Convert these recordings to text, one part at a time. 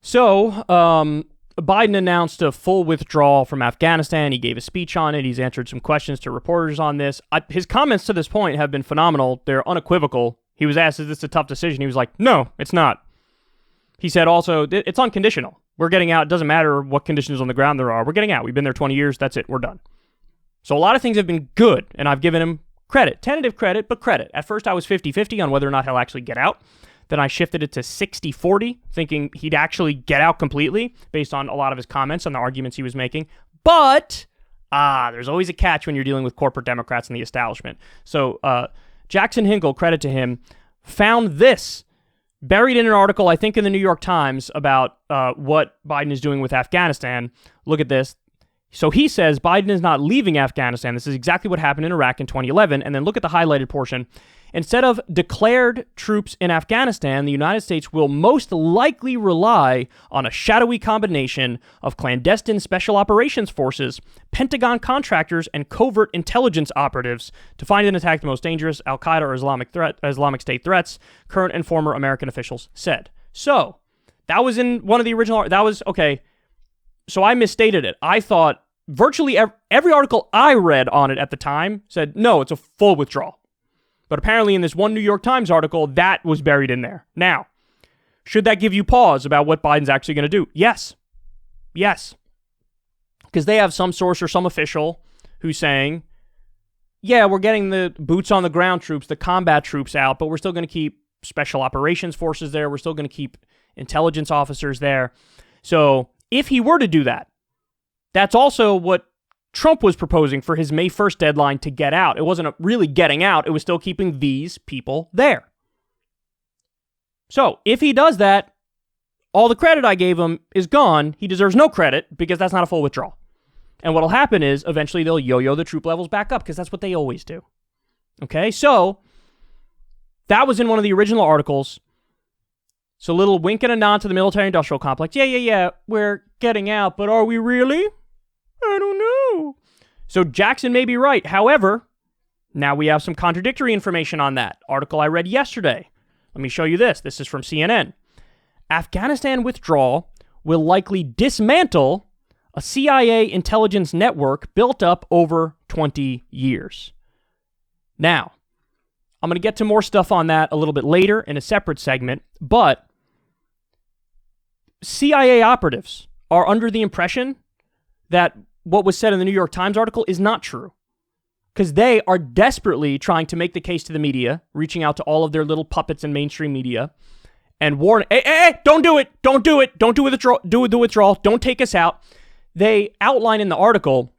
So, Biden announced a full withdrawal from Afghanistan. He gave a speech on it. He's answered some questions to reporters on this. His comments to this point have been phenomenal. They're unequivocal. He was asked, is this a tough decision? He was like, no, it's not. He said also, it's unconditional. We're getting out. It doesn't matter what conditions on the ground there are. We're getting out. We've been there 20 years. That's it. We're done. So a lot of things have been good, and I've given him credit. Tentative credit, but credit. At first, I was 50-50 on whether or not he'll actually get out. Then I shifted it to 60-40, thinking he'd actually get out completely based on a lot of his comments and the arguments he was making. But, there's always a catch when you're dealing with corporate Democrats and the establishment. So Jackson Hinkle, credit to him, found this buried in an article, I think in the New York Times, about what Biden is doing with Afghanistan. Look at this. So he says Biden is not leaving Afghanistan. This is exactly what happened in Iraq in 2011. And then look at the highlighted portion. Instead of declared troops in Afghanistan, the United States will most likely rely on a shadowy combination of clandestine special operations forces, Pentagon contractors, and covert intelligence operatives to find and attack the most dangerous Al-Qaeda or Islamic State threats, current and former American officials said. So, that was in one of the original... That was, okay, so I misstated it. I thought virtually every article I read on it at the time said, no, it's a full withdrawal. But apparently in this one New York Times article, that was buried in there. Now, should that give you pause about what Biden's actually going to do? Yes. Yes. Because they have some source or some official who's saying, yeah, we're getting the boots on the ground troops, the combat troops out, but we're still going to keep special operations forces there. We're still going to keep intelligence officers there. So if he were to do that, that's also what Trump was proposing for his May 1st deadline to get out. It wasn't really getting out. It was still keeping these people there. So if he does that, all the credit I gave him is gone. He deserves no credit because that's not a full withdrawal. And what'll happen is eventually they'll yo-yo the troop levels back up because that's what they always do. Okay, so that was in one of the original articles. So a little wink and a nod to the military-industrial complex. Yeah, we're getting out, but are we really? I don't know. So Jackson may be right. However, now we have some contradictory information on that. Article I read yesterday. Let me show you this. This is from CNN. Afghanistan withdrawal will likely dismantle a CIA intelligence network built up over 20 years. Now, I'm going to get to more stuff on that a little bit later in a separate segment, but CIA operatives are under the impression that what was said in the New York Times article is not true. Because they are desperately trying to make the case to the media, reaching out to all of their little puppets in mainstream media, and warn, hey, don't do it, don't do the withdrawal, don't take us out. They outline in the article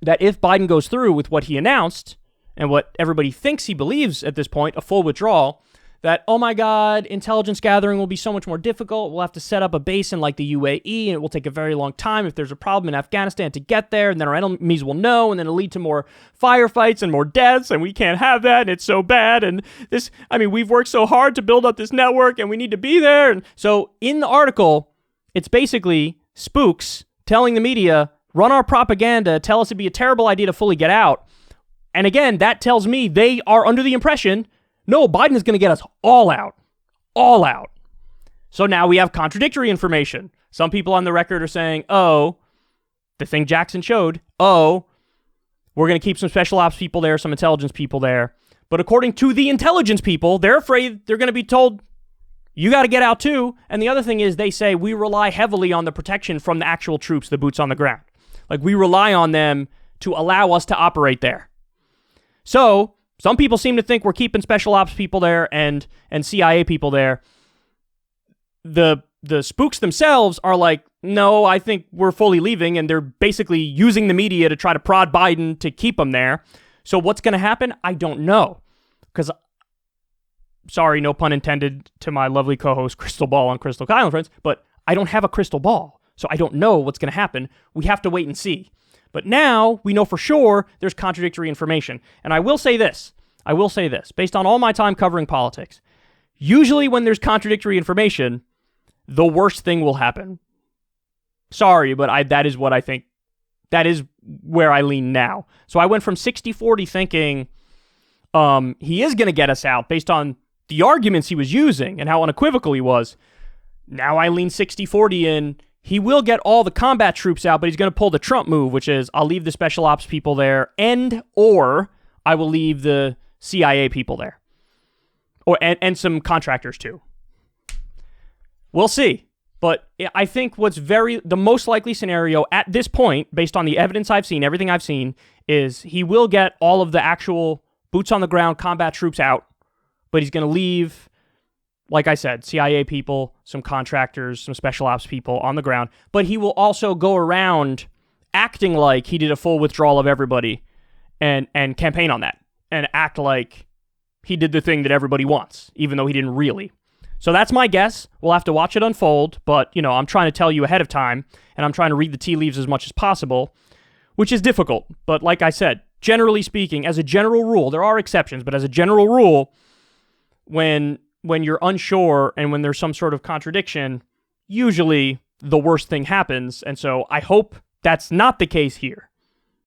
that if Biden goes through with what he announced, and what everybody thinks he believes at this point, a full withdrawal, that, oh my God, intelligence gathering will be so much more difficult. We'll have to set up a base in like the UAE, and it will take a very long time if there's a problem in Afghanistan to get there, and then our enemies will know, and then it'll lead to more firefights and more deaths, and we can't have that, and it's so bad, and this, we've worked so hard to build up this network, and we need to be there. And so in the article, it's basically spooks telling the media, run our propaganda, tell us it'd be a terrible idea to fully get out. And again, that tells me they are under the impression, no, Biden is going to get us all out. All out. So now we have contradictory information. Some people on the record are saying, oh, the thing Jackson showed, oh, we're going to keep some special ops people there, some intelligence people there. But according to the intelligence people, they're afraid they're going to be told, you got to get out too. And the other thing is they say we rely heavily on the protection from the actual troops, the boots on the ground. Like we rely on them to allow us to operate there. So some people seem to think we're keeping special ops people there and CIA people there. The spooks themselves are like, no, I think we're fully leaving, and they're basically using the media to try to prod Biden to keep them there. So what's going to happen? I don't know. Because, sorry, no pun intended to my lovely co-host Crystal Ball on Crystal Kyle and Friends, but I don't have a crystal ball, so I don't know what's going to happen. We have to wait and see. But now we know for sure there's contradictory information. And I will say this, based on all my time covering politics, usually when there's contradictory information, the worst thing will happen. Sorry, but that is what I think. That is where I lean now. So I went from 60-40 thinking he is going to get us out based on the arguments he was using and how unequivocal he was. now I lean 60-40 in. He will get all the combat troops out, but he's going to pull the Trump move, which is I'll leave the special ops people there or I will leave the CIA people there. And some contractors too. We'll see. But I think the most likely scenario at this point, based on the evidence I've seen, everything I've seen, is he will get all of the actual boots on the ground combat troops out, but he's going to leave, like I said, CIA people, some contractors, some special ops people on the ground, but he will also go around acting like he did a full withdrawal of everybody and campaign on that and act like he did the thing that everybody wants, even though he didn't really. So that's my guess. We'll have to watch it unfold, but, I'm trying to tell you ahead of time, and I'm trying to read the tea leaves as much as possible, which is difficult. But like I said, generally speaking, as a general rule, there are exceptions, but as a general rule, when you're unsure and when there's some sort of contradiction, usually the worst thing happens, and so I hope that's not the case here.